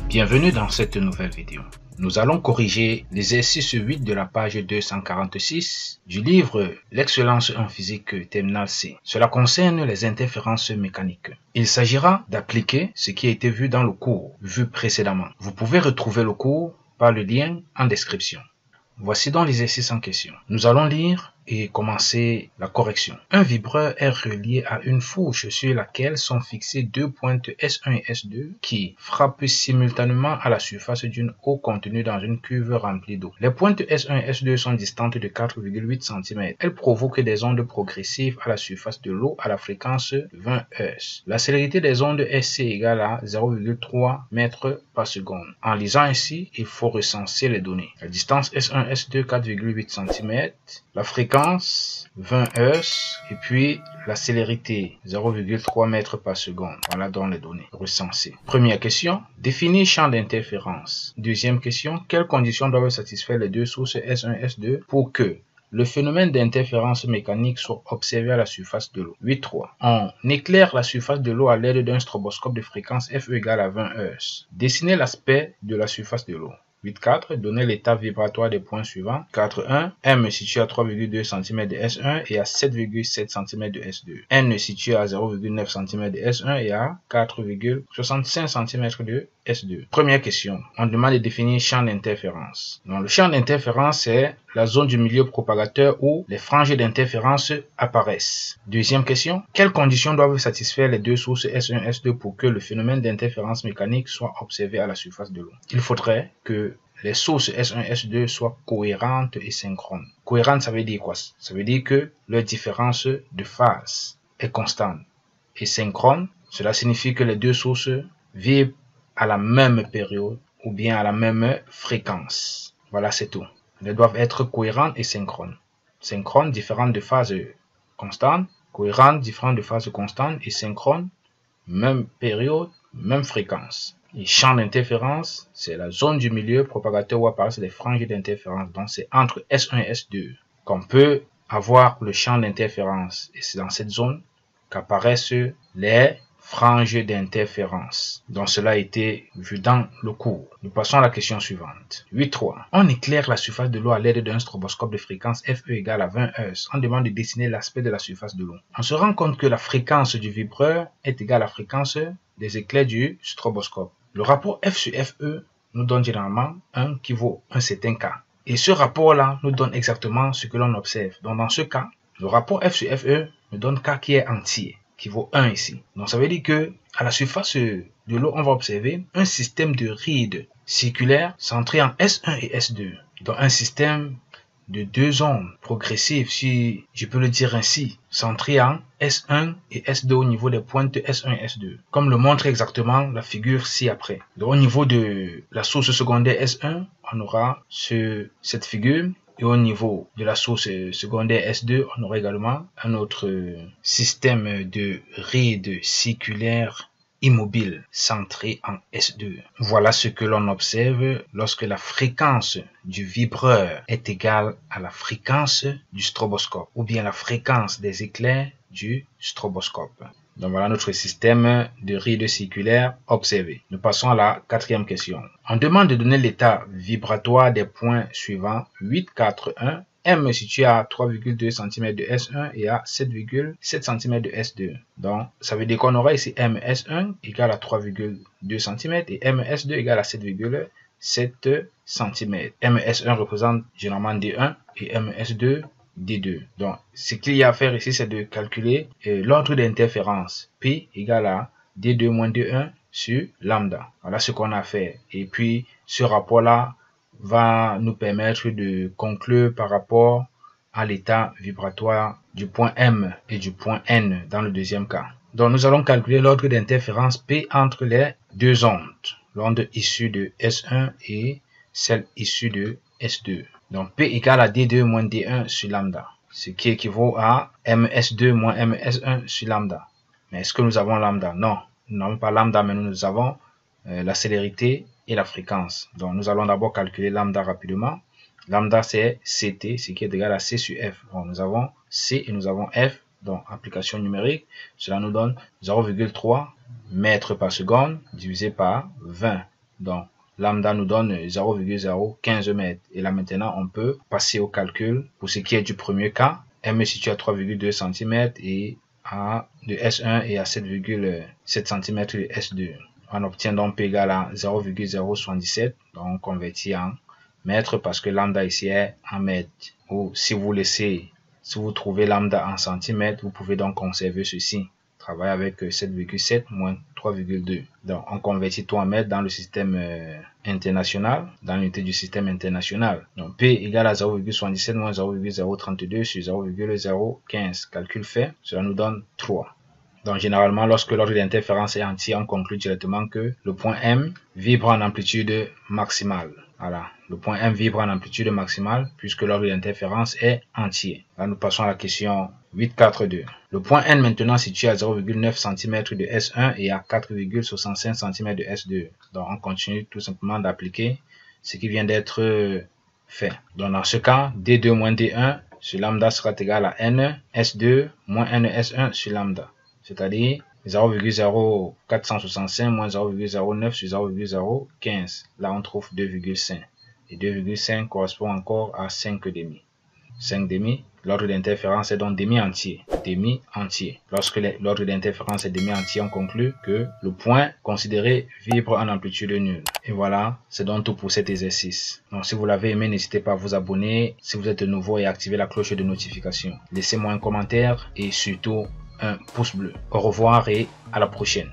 Bienvenue dans cette nouvelle vidéo. Nous allons corriger l'exercice 8 de la page 246 du livre L'excellence en physique terminale C. Cela concerne les interférences mécaniques. Il s'agira d'appliquer ce qui a été vu dans le cours vu précédemment. Vous pouvez retrouver le cours par le lien en description. Voici donc l'exercice en question. Nous allons lire et commencer la correction. Un vibreur est relié à une fourche sur laquelle sont fixées deux pointes S1 et S2 qui frappent simultanément à la surface d'une eau contenue dans une cuve remplie d'eau. Les pointes S1 et S2 sont distantes de 4,8 cm. Elles provoquent des ondes progressives à la surface de l'eau à la fréquence 20 Hz. La célérité des ondes SC égale à 0,3 mètres par seconde. En lisant ainsi, il faut recenser les données. La distance S1 S2 4,8 cm, la fréquence 20 Hz et puis la célérité 0,3 mètres par seconde. Voilà donc les données recensées. Première question, définir champ d'interférence. Deuxième question, quelles conditions doivent satisfaire les deux sources S1 et S2 pour que le phénomène d'interférence mécanique soit observé à la surface de l'eau. 8.3. On éclaire la surface de l'eau à l'aide d'un stroboscope de fréquence FE égale à 20 Hz. Dessinez l'aspect de la surface de l'eau. 8.4. Donner l'état vibratoire des points suivants. 4.1. M situé à 3,2 cm de S1 et à 7,7 cm de S2. N situé à 0,9 cm de S1 et à 4,65 cm de S2. Première question. On demande de définir champ d'interférence. Donc, le champ d'interférence est la zone du milieu propagateur où les franges d'interférence apparaissent. Deuxième question. Quelles conditions doivent satisfaire les deux sources S1 et S2 pour que le phénomène d'interférence mécanique soit observé à la surface de l'eau? Il faudrait que les sources S1 et S2 soient cohérentes et synchrones. Cohérente, ça veut dire quoi? Ça veut dire que leur différence de phase est constante. Et synchrone, cela signifie que les deux sources vibrent à la même période ou bien à la même fréquence. Voilà, c'est tout. Elles doivent être cohérentes et synchrones. Synchrone, différentes de phase constante. Cohérente, différentes de phase constante. Et synchrone, même période, même fréquence. Et champ d'interférence, c'est la zone du milieu propagateur où apparaissent les franges d'interférence. Donc, c'est entre S1 et S2 qu'on peut avoir le champ d'interférence. Et c'est dans cette zone qu'apparaissent les franges d'interférence. Donc, cela a été vu dans le cours. Nous passons à la question suivante. 8.3. On éclaire la surface de l'eau à l'aide d'un stroboscope de fréquence FE égale à 20 Hz. On demande de dessiner l'aspect de la surface de l'eau. On se rend compte que la fréquence du vibreur est égale à la fréquence des éclairs du stroboscope. Le rapport F sur FE nous donne généralement 1 qui vaut un certain K. Et ce rapport-là nous donne exactement ce que l'on observe. Donc, dans ce cas, le rapport F sur FE nous donne K qui est entier, qui vaut 1 ici. Donc, ça veut dire que à la surface de l'eau, on va observer un système de rides circulaires centré en S1 et S2. Donc, un système de deux ondes progressives, si je peux le dire ainsi, centrées en S1 et S2 au niveau des pointes S1 et S2, comme le montre exactement la figure ci-après. Donc, au niveau de la source secondaire S1, on aura cette figure, et au niveau de la source secondaire S2, on aura également un autre système de rides circulaires immobile centré en S2. Voilà ce que l'on observe lorsque la fréquence du vibreur est égale à la fréquence du stroboscope ou bien la fréquence des éclairs du stroboscope. Donc voilà notre système de rides circulaires observé. Nous passons à la quatrième question. On demande de donner l'état vibratoire des points suivants. 8, 4, 1. M situé à 3,2 cm de S1 et à 7,7 cm de S2. Donc, ça veut dire qu'on aura ici MS1 égale à 3,2 cm et MS2 égale à 7,7 cm. MS1 représente généralement D1 et MS2 D2. Donc, ce qu'il y a à faire ici, c'est de calculer l'ordre d'interférence. P égale à D2 moins D1 sur lambda. Voilà ce qu'on a fait. Et puis, ce rapport-là va nous permettre de conclure par rapport à l'état vibratoire du point M et du point N dans le deuxième cas. Donc, nous allons calculer l'ordre d'interférence P entre les deux ondes, l'onde issue de S1 et celle issue de S2. Donc, P égale à D2 moins D1 sur lambda, ce qui équivaut à MS2 moins MS1 sur lambda. Mais est-ce que nous avons lambda? Non, nous n'avons pas lambda, mais nous avons la célérité et la fréquence. Donc, nous allons d'abord calculer lambda rapidement. Lambda, c'est CT, ce qui est égal à C sur F. Donc, nous avons C et nous avons F. Donc, application numérique, cela nous donne 0,3 mètres par seconde divisé par 20. Donc, lambda nous donne 0,015 mètres. Et là maintenant, on peut passer au calcul pour ce qui est du premier cas. M est situé à 3,2 cm et à de S1 et à 7,7 cm de S2. On obtient donc P égale à 0,077. Donc, on convertit en mètres parce que lambda ici est en mètres. Ou si vous trouvez lambda en centimètres, vous pouvez donc conserver ceci. Travaille avec 7,7 moins 3,2. Donc, on convertit tout en mètres dans le système international, dans l'unité du système international. Donc, P égale à 0,77 moins 0,032 sur 0,015. Calcul fait, cela nous donne 3. Donc, généralement, lorsque l'ordre d'interférence est entier, on conclut directement que le point M vibre en amplitude maximale. Voilà, le point M vibre en amplitude maximale puisque l'ordre d'interférence est entier. Là, nous passons à la question 8.4.2. Le point N maintenant situé à 0,9 cm de S1 et à 4,65 cm de S2. Donc, on continue tout simplement d'appliquer ce qui vient d'être fait. Donc, dans ce cas, D2 moins D1 sur lambda sera égal à N S2 moins N S1 sur lambda. C'est-à-dire 0,0465 moins 0,09 sur 0,015. Là, on trouve 2,5. Et 2,5 correspond encore à 5,5. 5,5. L'ordre d'interférence est donc demi-entier. Demi-entier. Lorsque l'ordre d'interférence est demi-entier, on conclut que le point considéré vibre en amplitude nulle. Et voilà, c'est donc tout pour cet exercice. Donc, si vous l'avez aimé, n'hésitez pas à vous abonner si vous êtes nouveau et activer la cloche de notification. Laissez-moi un commentaire et surtout un pouce bleu. Au revoir et à la prochaine.